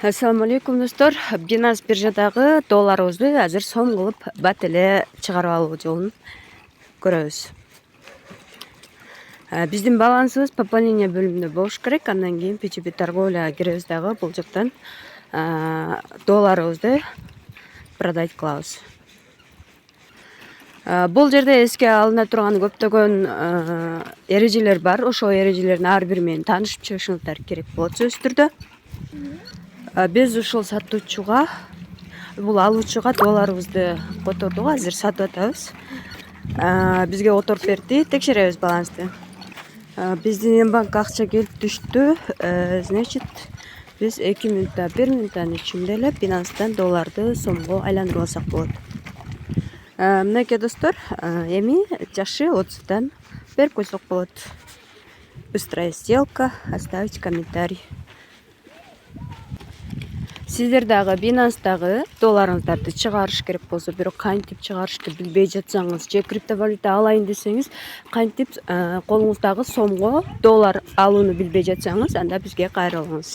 Assalamu alaikum достор. Binance биржадагы долларыбызды азыр сом кылып бат эле чыгарып алуу жолун көрөбүз. Биздин балансыбыз пополнение бөлүмүндө болуш керек. Андан кийин PGP торговляга киребиз дагы бул жактан долларыбызды продать кылабыз. Бул жерде эске алына турган көптөгөн эрежелер бар. Ошол эрежелердин ар бири менен таанышып чыгышыңыздар керек болот сөзсүз түрдө. Биз ушул сатуучуга, бул алуучуга долларыбызды котордук, азыр сатып атабыз. Бизге которуп берди, текшеребиз балансты. Биздин банк акча келип түштү. Значит, биз 2 минутта, 1 минуттан ичинде эле Binance'дан долларды сомго айландырып алсак болот. Мынакей достор, эми жакшы отзывдан берип койсок болот. Быстрая сделка, оставить комментарий. Сиздер дагы Binance'дагы долларыңыздарды чыгарыш керек болсо, бирок кантип чыгарышты билбей жатсаңыз, же криптовалюта алайын десеңиз, кантип колуңуздагы сомго доллар алууну билбей жатсаңыз, анда бизге кайрылыңыз.